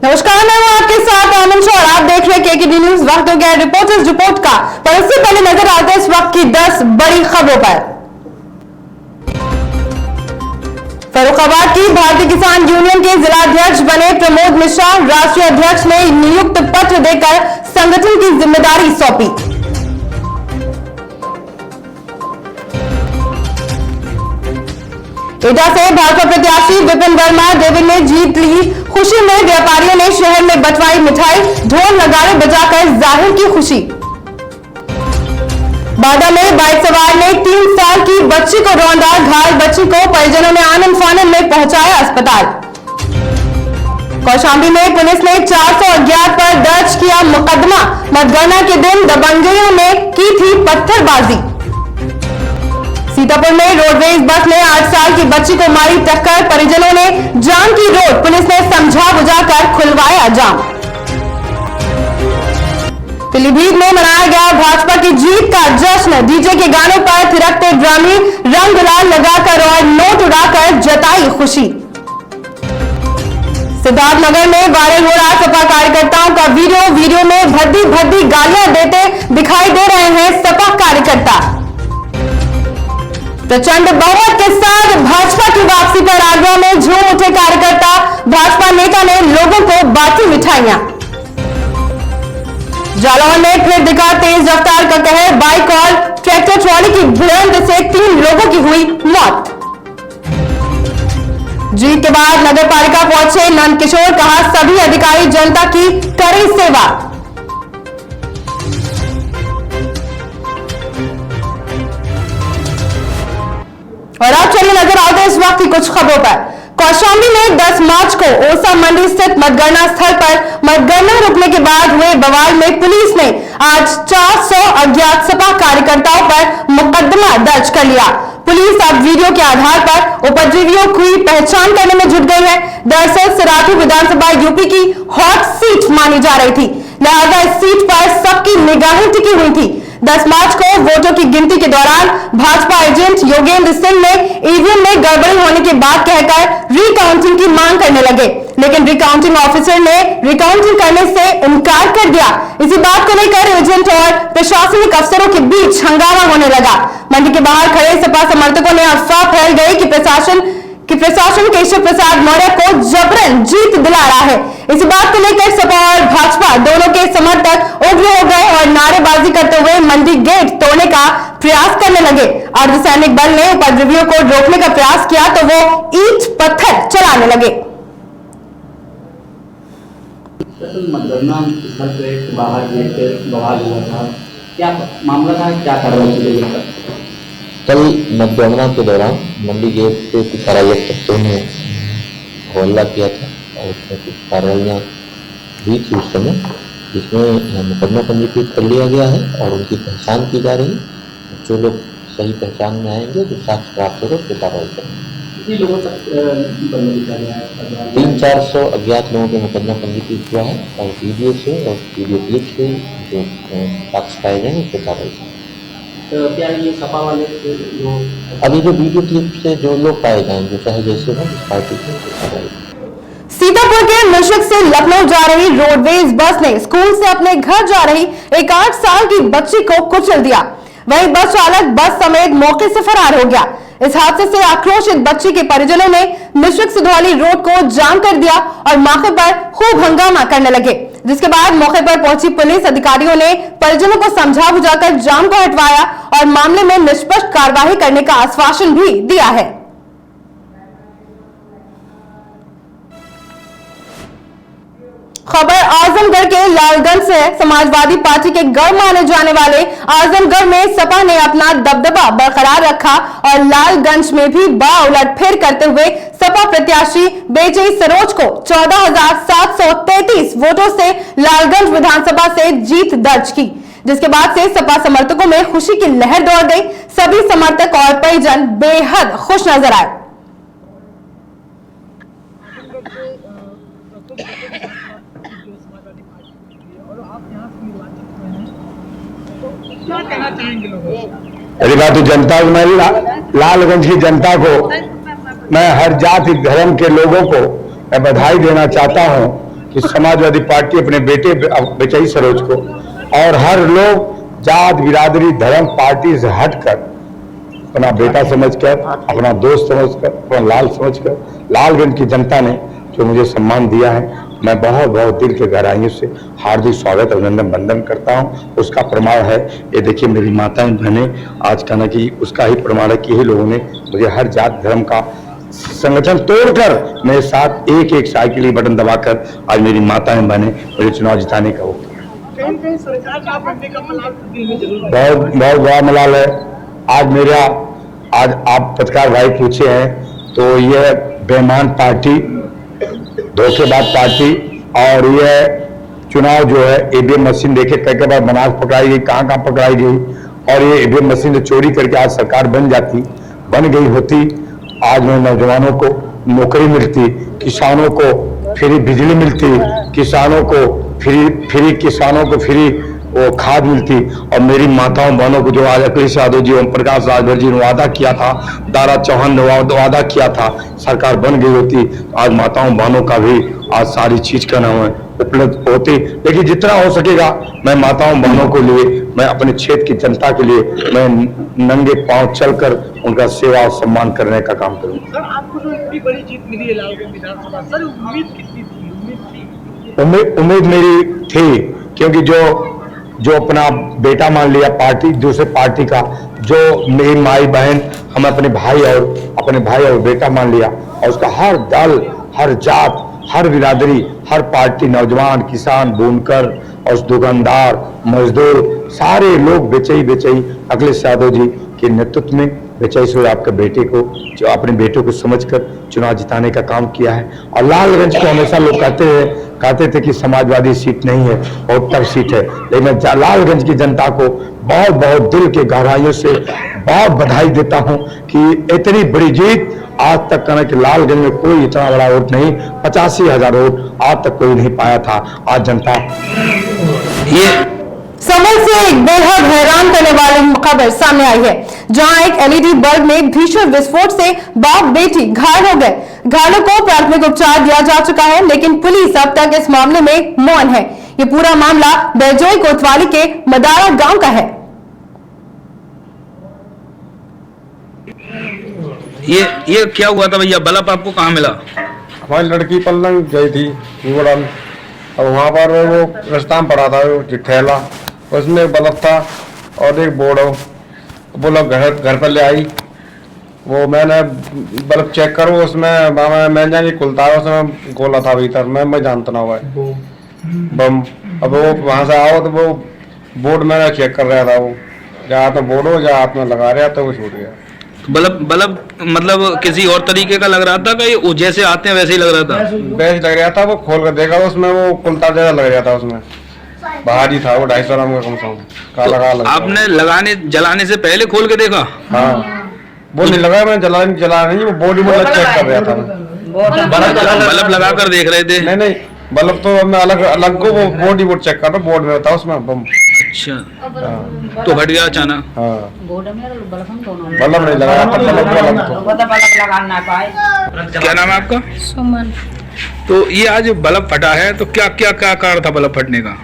नमस्कार, मैं हूं आपके साथ आनंद और आप देख रहे हैं केकेडी न्यूज। वक्त हो गया रिपोर्टर्स रिपोर्ट का, पर उससे पहले नजर आते हैं इस वक्त की 10 बड़ी खबरों पर। फर्रुखाबाद की भारतीय किसान यूनियन के जिलाध्यक्ष बने प्रमोद मिश्रा, राष्ट्रीय अध्यक्ष ने नियुक्त पत्र देकर संगठन की जिम्मेदारी सौंपी। एटा से भाजपा प्रत्याशी विपिन वर्मा डेविड ने जीत ली। खुशी में व्यापारियों ने शहर में बंटवाई मिठाई, ढोल नगाड़े बजाकर जाहिर की खुशी। बादा में बाइक सवार ने 3 साल की बच्ची को रौंदा, घायल बच्ची को परिजनों ने आनंद फानंद में पहुंचाया अस्पताल। कौशाम्बी में पुलिस ने 400 अज्ञात पर दर्ज किया मुकदमा, मतगणना के दिन दबंगइयों ने की थी पत्थरबाजी। सीतापुर में रोडवेज बस ने 8 साल की बच्ची को मारी टक्कर, परिजनों ने जाम की रोड, पुलिस ने समझा बुझाकर खुलवाया जाम। पीलीभीत में मनाया गया भाजपा की जीत का जश्न, डीजे के गानों पर थिरकते ड्रामी, रंग गुलाल लगाकर और नोट उड़ाकर जताई खुशी। सिद्धार्थनगर में वायरल हो रहा सपा कार्यकर्ताओं का वीडियो में भद्दी भद्दी गालियां देते दिखाई दे रहे हैं सपा कार्यकर्ता। प्रचंड बहुमत के साथ भाजपा की वापसी पर आगरा में झूम उठे कार्यकर्ता, भाजपा नेता ने लोगों को बांटी मिठाइयां। जालौर में फिर दिखा तेज रफ्तार का कहर, बाइक और ट्रैक्टर ट्रॉली की भिड़ंत से 3 लोगों की हुई मौत। जीत के बाद नगर पालिका पहुंचे नंद किशोर, कहा सभी अधिकारी जनता की कड़ी सेवा। और अब चलिए नजर आते हैं इस वक्त की कुछ खबरों पर। कौशाम्बी में 10 मार्च को ओसा मंडी स्थित मतगणना स्थल पर मतगणना रुकने के बाद हुए बवाल में पुलिस ने आज 400 अज्ञात सपा कार्यकर्ताओं पर मुकदमा दर्ज कर लिया। पुलिस अब वीडियो के आधार पर उपद्रवियों की पहचान करने में जुट गई है। दरअसल सिराथू विधानसभा यूपी की हॉट सीट मानी जा रही थी, लिहाजा इस सीट पर सबकी निगाहें टिकी हुई थी। 10 मार्च को वोटों की गिनती के दौरान भाजपा एजेंट योगेंद्र सिंह ने ईवीएम में गड़बड़ी होने की बात कहकर रिकाउंटिंग की मांग करने लगे, लेकिन रिकाउंटिंग ऑफिसर ने रिकाउंटिंग करने से इनकार कर दिया। इसी बात को लेकर एजेंट और प्रशासनिक अफसरों के बीच हंगामा होने लगा। मंडी के बाहर खड़े सपा समर्थकों ने अफवाह फैल गई कि प्रशासन केशव प्रसाद मौर्य को जबरन जीत दिला रहा है। इसी बात को लेकर सपा और भाजपा दोनों के समर्थक उग्र हो गए और नारेबाजी करते हुए मंडी गेट तोड़ने का प्रयास करने लगे। अर्धसैनिक बल ने उपद्रवियों को रोकने का प्रयास किया तो वो ईंट पत्थर चलाने लगे। मतगणना स्थल पे बाहर गेट पे बवाल हुआ था, क्या मामला था, क्या कार्रवाई की? कल मतगणना के दौरान मंडी गेट पे कुछ अराजक तत्वों ने हमला किया था और उसमें कुछ कार्रवाइयाँ हुई थी उस समय, जिसमें मुकदमा पंजीकृत कर लिया गया है और उनकी पहचान की जा रही है। जो लोग सही पहचान में आएंगे, जो साक्ष्य प्राप्त होगा, उसको कार्रवाई करेंगे। कितने लोगों तक लिखा गया है? 300-400 अज्ञात लोगों के मुकदमा पंजीकृत हुआ है और वीडियो से और वीडियो क्लिप से जो साक्ष्य पाए जाएंगे उसको कार्रवाई करेंगे। तो क्या ये सपा वाले लोग अभी जो वीडियो क्लिप से जो लोग पाए जाएंगे, चाहे जैसे हो इस पार्टी से। सीतापुर के मुश्क से लखनऊ जा रही रोडवेज बस ने स्कूल से अपने घर जा रही एक 8 साल की बच्ची को कुचल दिया। वहीं बस चालक बस समेत मौके से फरार हो गया। इस हादसे से आक्रोशित बच्ची के परिजनों ने मिश्रिक सिधौली रोड को जाम कर दिया और मौके पर खूब हंगामा करने लगे, जिसके बाद मौके पर पहुंची पुलिस अधिकारियों ने परिजनों को समझा बुझाकर जाम को हटवाया और मामले में निष्पक्ष कार्यवाही करने का आश्वासन भी दिया है। खबर आजमगढ़ के लालगंज से। समाजवादी पार्टी के गढ़ माने जाने वाले आजमगढ़ में सपा ने अपना दबदबा बरकरार रखा और लालगंज में भी बाउलटफेर करते हुए सपा प्रत्याशी बेजई सरोज को 14,733 वोटों से लालगंज विधानसभा से जीत दर्ज की, जिसके बाद से सपा समर्थकों में खुशी की लहर दौड़ गई। सभी समर्थक और परिजन बेहद खुश नजर आए। पहली बात तो जनता को, मैं लालगंज की जनता को, मैं हर जाति धर्म के लोगों को मैं बधाई देना चाहता हूं कि समाजवादी पार्टी अपने बेटे बेचाई सरोज को और हर लोग जात बिरादरी धर्म पार्टी से हटकर अपना बेटा समझकर, अपना दोस्त समझकर, अपना लाल समझकर, लालगंज की जनता ने जो मुझे सम्मान दिया है, मैं बहुत बहुत दिल के गहराइयों से हार्दिक स्वागत अभिनंदन वंदन करता हूं। उसका प्रमाण है ये देखिए मेरी माताएं बहनें, आज का ना कि उसका ही प्रमाण है कि यही लोगों ने मुझे हर जात धर्म का संगठन तोड़कर मेरे साथ एक एक साइकिल ही बटन दबाकर आज मेरी माताएं बहनें मुझे चुनाव जिताने का वो किया। बहुत बहुत बड़ा मलाल है। आज आप पत्रकार भाई पूछे हैं तो यह बेईमान पार्टी, धोखेबाज पार्टी और यह चुनाव जो है ईवीएम मशीन देखे कई बार बनास पकड़ाई गई, कहाँ पकड़ाई गई, और ये ईवीएम मशीन से चोरी करके आज सरकार बन गई होती, आज में नौजवानों को नौकरी मिलती, किसानों को फ्री बिजली मिलती, किसानों को फ्री वो खाद मिलती, और मेरी माताओं बहनों को जो आज अखिलेश यादव जी, ओम प्रकाश राजभर जी ने वादा किया था, दारा चौहान ने वादा किया था, सरकार बन गई होती, आज माताओं बहनों का भी आज सारी चीज का नाम है उपलब्ध होती। लेकिन जितना हो सकेगा मैं माताओं बहनों के लिए, मैं अपने क्षेत्र की जनता के लिए मैं नंगे पांव चलकर उनका सेवा और सम्मान करने का काम करूंगा। सर, आपको जो इतनी बड़ी जीत मिली है लालगंज विधानसभा, सर उम्मीद कितनी थी? उम्मीद मेरी थी, क्योंकि जो अपना बेटा मान लिया पार्टी, दूसरे पार्टी का, जो मेरी माई बहन हम अपने भाई और बेटा मान लिया, और उसका हर दल, हर जात, हर बिरादरी, हर पार्टी, नौजवान, किसान, बुनकर और दुकानदार, मजदूर, सारे लोग बेचई अखिलेश यादव जी के नेतृत्व में बेचई से आपके बेटे को, जो अपने बेटे को समझकर चुनाव जिताने का काम किया है। और लालगंज को हमेशा लोग कहते थे कि समाजवादी सीट नहीं है, बहुत टफ सीट है, लेकिन मैं लालगंज की जनता को बहुत बहुत दिल के गहराइयों से बहुत बधाई देता हूं कि इतनी बड़ी जीत आज तक कहना कि लालगंज में कोई इतना बड़ा वोट नहीं, 85,000 वोट आज तक कोई नहीं पाया था। आज जनता ये संभल से एक बेहद हैरान करने वाली खबर सामने आई है, जहां एक एलईडी बल्ब में भीषण विस्फोट से बाप बेटी घायल हो गए। घायलों को प्राथमिक उपचार दिया जा चुका है, लेकिन पुलिस अब तक इस मामले में मौन है। ये पूरा मामला बेजोई कोतवाली के मदारा गांव का है। ये क्या हुआ था भैया? बल्ब आपको कहाँ मिला? हमारी लड़की पलंग गई थी उड़न, अब वहाँ पर वो रास्ता में पड़ा था वो ठेला, उसमें एक बल्ब था और एक बोर्ड हो, वो लोग घर पर ले आई, वो मैंने बल्ब चेक करो उसमें मैं जानी खुलता है, उसमें गोला था भीतर, मैं जानता ना हुआ बम। अब वो वहाँ से आओ तो वो बोर्ड मैंने चेक कर रहा था, वो जहाँ हाथ में बोर्ड हो जहाँ हाथ में लगा रहा था वो छूट गया। बल्ब मतलब किसी और तरीके का लग रहा था कि वो जैसे आते हैं वैसे ही लग रहा था? वैसे लग रहा था, वो खोल कर देखा उसमें वो कुलता जैसा लग रहा था, उसमें बाहर ही था वो 250 ग्राम का कम से कम काला काला। आपने जलाने से पहले खोल के देखा? हाँ, वो नहीं लगा, मैं जला नहीं, वो बॉडी में चेक कर रहा था मैं। बल्ब लगा कर देख रहे थे? नहीं बल्ब तो मैं अलग को वो बॉडी बोर्ड चेक कर रहा, बोर्ड में था उसमें बम। अच्छा, तो फट गया अचानक? हाँ, बल्ब नहीं लगाया था, क्या नाम है आपका? सुमन। तो ये आज बल्ब फटा है, तो क्या क्या क्या कारण था बल्ब फटने का?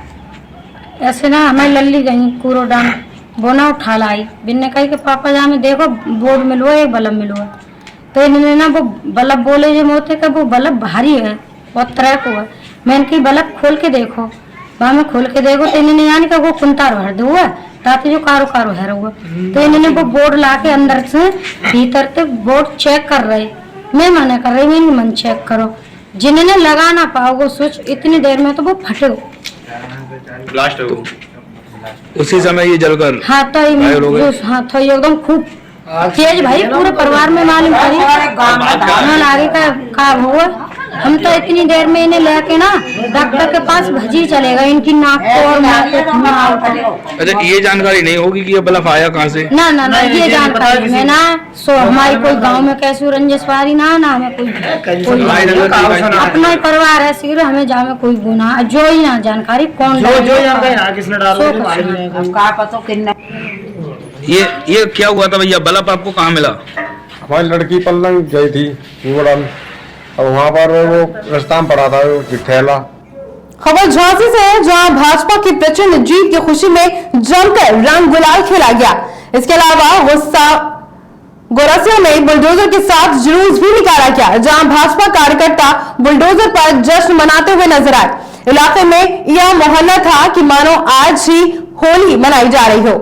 ऐसे ना हमारी लल्ली गई कूड़ोदान बोना उठा लाई, बिन्ने कही के पापा जा में देखो बोर्ड मिलो एक बल्ब मिलो है, तो इन्होंने ना वो बल्ब बोले जो मोते का वो बल्ब भारी है, बहुत तरह को है। मैंने कही बल्ब खोल के देखो, वहाँ में खोल के देखो तो इन्होंने यानी कि वो कुंतार भर दो है ताकि जो कारो है हुआ, तो इन्होंने वो बोर्ड ला के अंदर से भीतर तक बोर्ड चेक कर रहे, मैं मना कर रही, मैं मन चेक करो, जिन्होंने लगा ना पाओगे सोच इतनी देर में तो वो फटे ब्लास्ट हो उसी समय ये जलकर हाँ तो एकदम खूब तेज भाई, पूरे परिवार में मालूम करी आगे का हुआ। हम तो इतनी देर में इन्हें लेके ना डॉक्टर के पास भजी चलेगा, इनकी नाक को और अच्छा, ये जानकारी नहीं होगी कि ये बल्ब आया कहाँ से? ना ये जानकारी में ना सो हमारी कोई गांव में कैसी रंजसवारी ना हमें कोई अपना ही परिवार है सिर, हमें जा में कोई गुना जो ही ना जानकारी कौन ये क्या हुआ था भैया? बल्ब आपको कहाँ मिला? हमारी लड़की पलंग गई थी उड़न, अब वहाँ पर वो रास्ता में पड़ा था वो ठेला, खबर झांसी से है, जहां भाजपा की प्रचंड जीत की खुशी में जमकर रंग गुलाल खेला गया। इसके अलावा गोरसिया में बुलडोजर के साथ जुलूस भी निकाला गया, जहां भाजपा कार्यकर्ता बुलडोजर पर जश्न मनाते हुए नजर आए। इलाके में यह माहौल था कि मानो आज ही होली मनाई जा रही हो।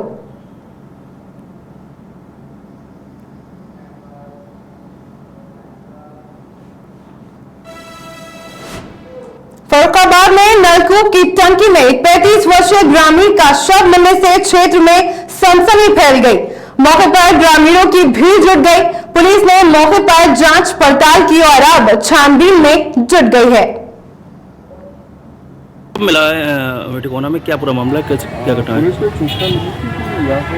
फरुखाबाद में नलकूप की टंकी में 35 वर्षीय ग्रामीण का शव मिलने से क्षेत्र में सनसनी फैल गई। मौके पर ग्रामीणों की भीड़ जुट गई। पुलिस ने मौके पर जांच पड़ताल की और अब छानबीन में जुट गई है। मिला है टिकोना में, क्या पूरा मामला है, क्या घटना है? पुलिस को सूचना मिली थी कि यहाँ पे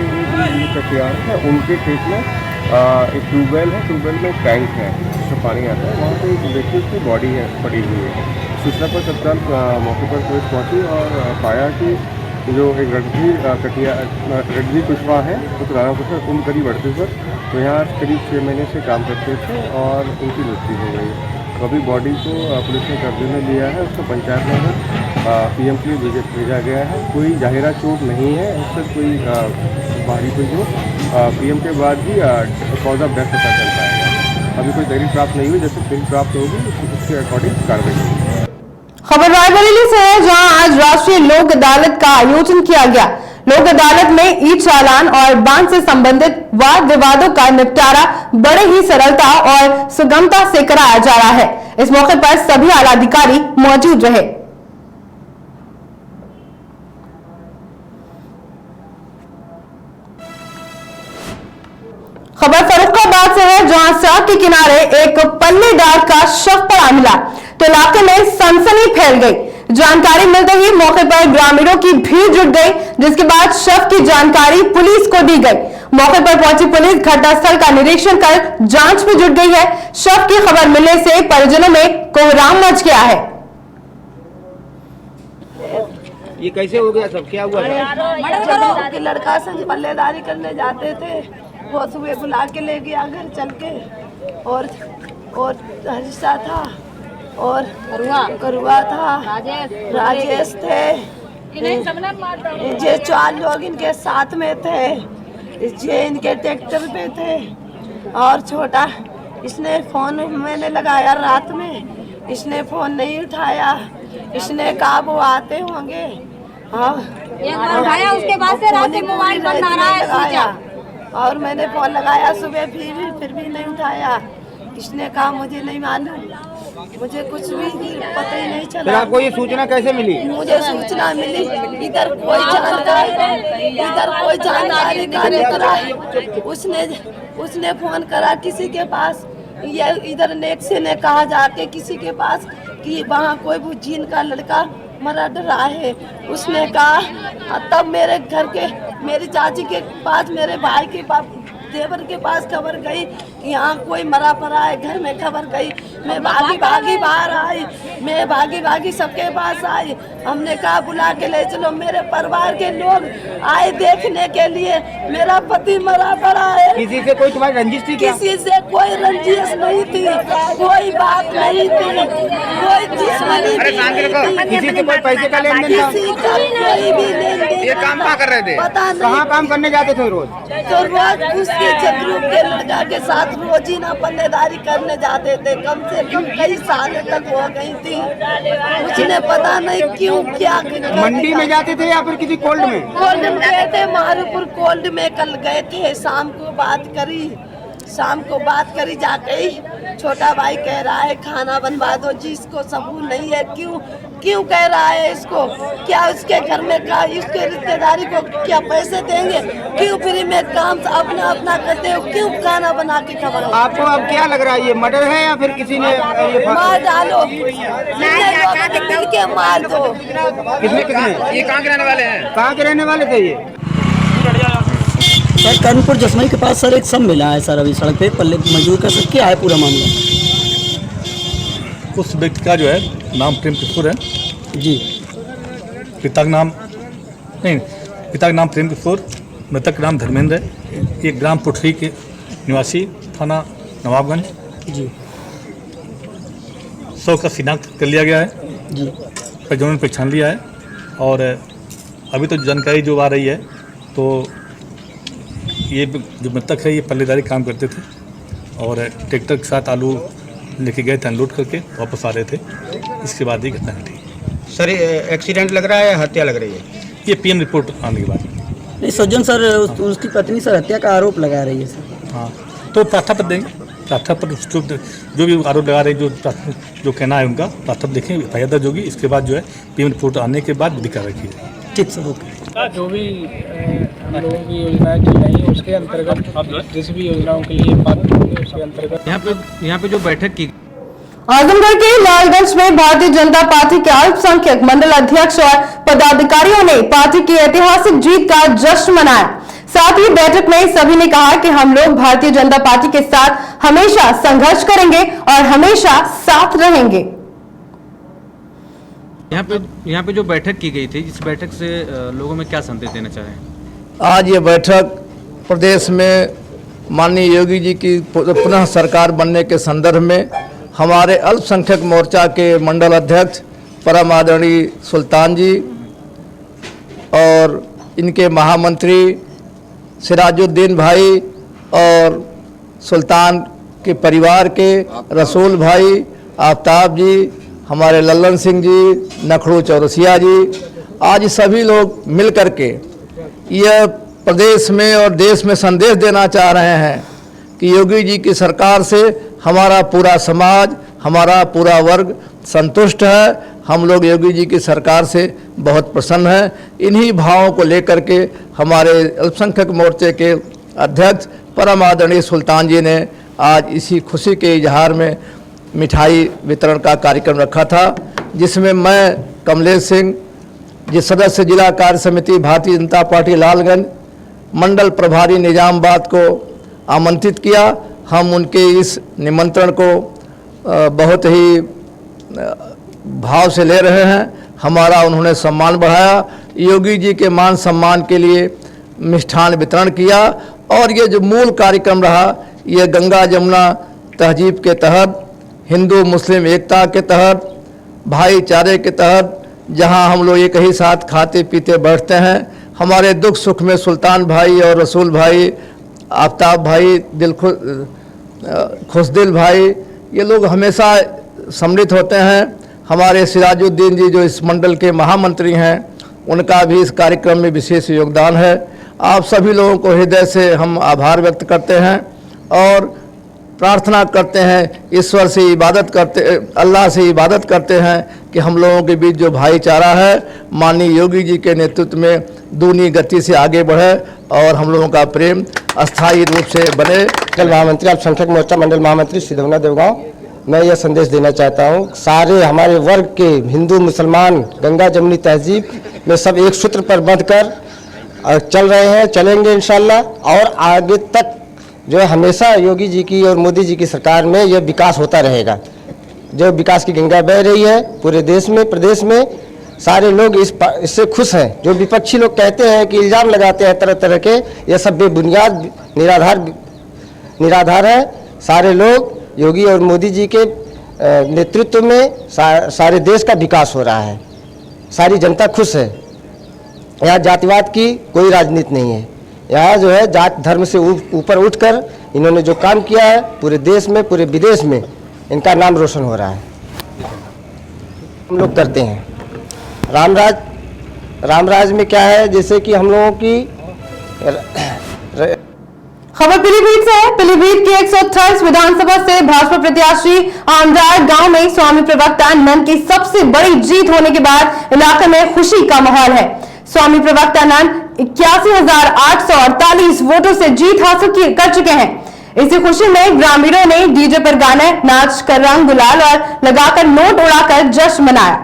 जो कटियार है उनके खेत में एक ट्यूबवेल है, ट्यूबवेल में टैंक है जिसमें पानी आता है, वहाँ पे एक व्यक्ति की बॉडी है पड़ी हुई है। सूचना पर तत्काल मौके पर पुलिस पहुँची और पाया कि जो एक रणधीर कुशवाहा है उस राणा कुशवाहा उम्र करीब 38 वर्ष, तो यहाँ करीब 6 महीने से काम करते थे और उनकी मृत्यु हो गई। तो अभी बॉडी को पुलिस ने कब्जे में लिया है, उसको पंचायत नगर पीएम के लिए भेजा गया है। कोई जाहिरा चोट नहीं है, उससे कोई बाहरी कोई जो पीएम के बाद ही कॉज ऑफ डेथ पता चल पाएगा। अभी कोई तहरीर प्राप्त नहीं हुई, जैसे तहरीर प्राप्त होगी उसके अकॉर्डिंग कार्रवाई होगी। खबर रायबरेली से है, जहां आज राष्ट्रीय लोक अदालत का आयोजन किया गया। लोक अदालत में ई चालान और बांध से संबंधित वाद विवादों का निपटारा बड़े ही सरलता और सुगमता से कराया जा रहा है। इस मौके पर सभी आला अधिकारी मौजूद रहे। खबर फरुखाबाद से है, जहां सड़क के किनारे एक पल्लेदार का शव पड़ा मिला तो इलाके में सनसनी फैल गई। जानकारी मिलते ही मौके पर ग्रामीणों की भीड़ जुट गई, जिसके बाद शव की जानकारी पुलिस को दी गई। मौके पर पहुंची पुलिस घटनास्थल का निरीक्षण कर जांच में जुट गई है। शव की खबर मिलने से परिजनों में कोहराम मच गया है। ये कैसे हो गया सब, क्या हुआ? के लड़का से पल्लेदारी करने जाते थे, वो सुबह बुला के ले गया घर चल के, और हरिशा था और करुआ था, राजेश थे, ये 4 लोग इनके साथ में थे, ये इनके ट्रैक्टर पे थे। और छोटा इसने फोन मैंने लगाया रात में, इसने फोन नहीं उठाया, इसने कहा वो आते होंगे। एक बार उठाया, उसके बाद से रात में मोबाइल बंद आ रहा है, स्विच ऑफ। और मैंने फोन लगाया सुबह, फिर भी नहीं उठाया। इसने कहा मुझे नहीं मालूम, मुझे कुछ भी पता ही नहीं चला। फिर आपको ये सूचना कैसे मिली? मुझे सूचना मिली, इधर कोई जानकारी का नहीं करा। उसने फोन करा किसी के पास, ये इधर नेक्से ने कहा जाके किसी के पास कि वहाँ कोई बुझीन का लड़का मरा डरा है। उसने कहा, तब मेरे घर के मेरी चाची के पास, मेरे भाई के पास, देवर के पास खबर गई कि यहाँ कोई मरा पड़ा है। घर में खबर गई, मैं भागी बाहर आई, मैं भागी सबके पास आई। हमने कहा बुला के ले चलो। मेरे परिवार के लोग आए देखने के लिए, मेरा पति मरा पड़ा है। किसी से कोई तुम्हारी रंजिश थी क्या? किसी से कोई रंजिश नहीं थी, कोई बात नहीं थी, कोई दुश्मनी नहीं। किसी से कोई पैसे का लेन देन था? किसी का कोई भी लेन देन। ये काम क्या कर रहे थे? पता नहीं। कहाँ काम करने जाते थे रोज? तो रोज उसके ग्रुप के लड़का के साथ रोज ही ना पल्लेदारी करने जाते थे। कम से कम कई साल तक हो गई थी। उसने पता नहीं क्यों क्या मंडी में जाते थे या फिर किसी कोल्ड में? कोल्ड में गए थे, मारूपुर कोल्ड में कल गए थे। शाम को बात करी जाके छोटा भाई कह रहा है खाना बनवा दो जी, इसको सबूत नहीं है। क्यों कह रहा है इसको? क्या उसके घर में का उसके रिश्तेदारी को क्या पैसे देंगे? क्यों फ्री में काम अपना करते हो? क्यों खाना बना के खबर? आपको अब क्या लग रहा है, ये मर्डर है या फिर किसी ने मार डालो, मिल के मार दो। किसने? ये कहाँ के रहने वाले हैं? कहाँ के रहने वाले थे ये? सर कानपुर जसमई के पास सर एक सब मिला है सर, अभी सड़क पे पल्ले मजदूर का। सर क्या है पूरा मामला? उस व्यक्ति का जो है नाम प्रेम किशोर है जी, पिता का नाम प्रेम किशोर, मृतक नाम धर्मेंद्र है। ये ग्राम पुठरी के निवासी, थाना नवाबगंज जी। 100 का शिनाख्त कर लिया गया है जी। प्रज्वलन पहचान लिया है और अभी तो जानकारी जो आ रही है तो ये जो मृतक है ये पल्लेदारी काम करते थे और ट्रैक्टर के साथ आलू लेके गए थे अनलोड करके वापस आ रहे थे। इसके बाद ये घटना घटी। सर एक्सीडेंट लग रहा है या हत्या लग रही है? ये पीएम रिपोर्ट आने के बाद। नहीं सज्जन सर उसकी पत्नी सर हत्या का आरोप लगा रही है सर। हाँ तो प्रार्थना पत्र देंगे, प्रार्थना पत्र जो भी आरोप लगा रहे हैं जो कहना है उनका प्रार्थना देखें, एफआईआर दर्ज होगी। इसके बाद जो है पीएम रिपोर्ट आने के बाद विधि कार्रवाई की जाएगी। ठीक सर ओके। जो भी हम लोगों की योजनाएं चल रही हैं उसके अंतर्गत जिस भी योजनाओं के लिए पात्र होंगे उसके अंतर्गत यहाँ पे जो बैठक की आजमगढ़ के लालगंज में भारतीय जनता पार्टी के अल्पसंख्यक मंडल अध्यक्ष और पदाधिकारियों ने पार्टी की ऐतिहासिक जीत का जश्न मनाया। साथ ही बैठक में सभी ने कहा कि हम लोग भारतीय जनता पार्टी के साथ हमेशा संघर्ष करेंगे और हमेशा साथ रहेंगे। यहाँ पे जो बैठक की गई थी, इस बैठक से लोगों में क्या संदेश देना चाहें? आज ये बैठक प्रदेश में माननीय योगी जी की पुनः सरकार बनने के संदर्भ में हमारे अल्पसंख्यक मोर्चा के मंडल अध्यक्ष परम आदरणीय सुल्तान जी और इनके महामंत्री सिराजुद्दीन भाई और सुल्तान के परिवार के रसूल भाई, आफ्ताब जी, हमारे लल्लन सिंह जी, नखड़ू चौरसिया जी, आज सभी लोग मिल कर के यह प्रदेश में और देश में संदेश देना चाह रहे हैं कि योगी जी की सरकार से हमारा पूरा समाज, हमारा पूरा वर्ग संतुष्ट है। हम लोग योगी जी की सरकार से बहुत प्रसन्न हैं। इन्हीं भावों को लेकर के हमारे अल्पसंख्यक मोर्चे के अध्यक्ष परम आदरणीय सुल्तान जी ने आज इसी खुशी के इजहार में मिठाई वितरण का कार्यक्रम रखा था, जिसमें मैं कमलेश सिंह जी सदस्य जिला कार्य समिति भारतीय जनता पार्टी लालगंज मंडल प्रभारी निजामाबाद को आमंत्रित किया। हम उनके इस निमंत्रण को बहुत ही भाव से ले रहे हैं। हमारा उन्होंने सम्मान बढ़ाया, योगी जी के मान सम्मान के लिए मिष्ठान वितरण किया और ये जो मूल कार्यक्रम रहा, ये गंगा जमुना तहजीब के तहत, हिंदू मुस्लिम एकता के तहत, भाईचारे के तहत, जहां हम लोग एक ही साथ खाते पीते बैठते हैं। हमारे दुख सुख में सुल्तान भाई और रसूल भाई, आफ्ताब भाई, खुशदिल भाई, ये लोग हमेशा सम्मिलित होते हैं। हमारे सिराजुद्दीन जी जो इस मंडल के महामंत्री हैं, उनका भी इस कार्यक्रम में विशेष योगदान है। आप सभी लोगों को हृदय से हम आभार व्यक्त करते हैं और प्रार्थना करते हैं, ईश्वर से इबादत करते, अल्लाह से इबादत करते हैं कि हम लोगों के बीच जो भाईचारा है माननीय योगी जी के नेतृत्व में दूनी गति से आगे बढ़े और हम लोगों का प्रेम अस्थायी रूप से बने। मंडल महामंत्री अल्पसंख्यक मोर्चा मंडल महामंत्री सिद्धवना देवगांव, मैं यह संदेश देना चाहता हूँ, सारे हमारे वर्ग के हिंदू मुसलमान गंगा जमुनी तहजीब में सब एक सूत्र पर बंधकर चल रहे हैं, चलेंगे इंशाल्लाह और आगे तक जो हमेशा योगी जी की और मोदी जी की सरकार में यह विकास होता रहेगा। जो विकास की गंगा बह रही है पूरे देश में, प्रदेश में, सारे लोग इससे खुश हैं। जो विपक्षी लोग कहते हैं कि इल्ज़ाम लगाते हैं तरह तरह के, यह सब बेबुनियाद निराधार है। सारे लोग योगी और मोदी जी के नेतृत्व में सारे देश का विकास हो रहा है, सारी जनता खुश है। यहाँ जातिवाद की कोई राजनीति नहीं है। यहाँ जो है जात धर्म से ऊपर उठकर इन्होंने जो काम किया है पूरे देश में, पूरे विदेश में इनका नाम रोशन हो रहा है। हम लोग करते हैं रामराज में क्या है, जैसे कि हम लोगों की खबर पीलीभीत से है। पीलीभीत की 128 विधानसभा से भाजपा प्रत्याशी आमराय गांव में स्वामी प्रवक्ता नंद की सबसे बड़ी जीत होने के बाद इलाके में खुशी का माहौल है। स्वामी प्रवक्ता नंद 81,848 वोटों से जीत हासिल कर चुके हैं। इसी खुशी में ग्रामीणों ने डीजे पर गाने, नाच कर, रंग गुलाल और लगाकर नोट उड़ाकर जश्न मनाया।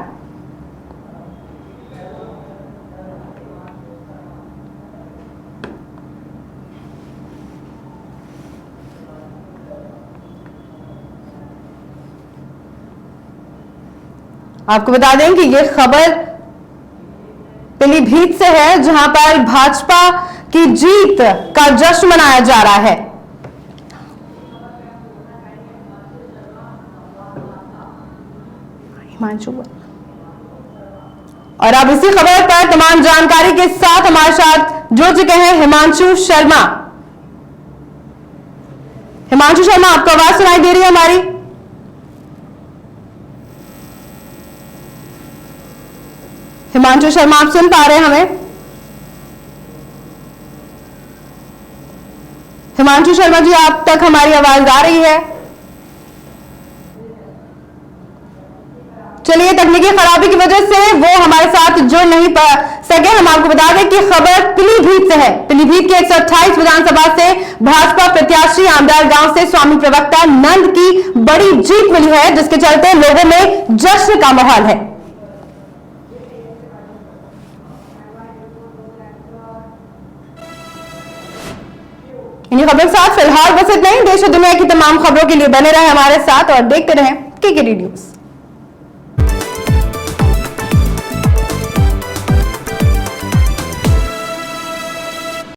आपको बता दें कि यह खबर पीलीभीत से है, जहां पर भाजपा की जीत का जश्न मनाया जा रहा है। हिमांशु और अब इसी खबर पर तमाम जानकारी के साथ हमारे साथ जुड़ चुके हैं हिमांशु शर्मा। हिमांशु शर्मा, आपको आवाज सुनाई दे रही है हमारी? हिमांशु शर्मा, आप सुन पा रहे हैं हमें? हिमांशु शर्मा जी, आप तक हमारी आवाज आ रही है? चलिए, तकनीकी खराबी की वजह से वो हमारे साथ जुड़ नहीं पा सके। हम आपको बता दें कि खबर पीलीभीत से है। पीलीभीत के 128 विधानसभा से भाजपा प्रत्याशी आमदार गांव से स्वामी प्रवक्ता नंद की बड़ी जीत मिली है, जिसके चलते लोगों में जश्न का माहौल है। इन्हीं खबरों के साथ फिलहाल बस इतना ही। देश और दुनिया की तमाम खबरों के लिए बने रहे हमारे साथ और देखते रहें केकेडी न्यूज।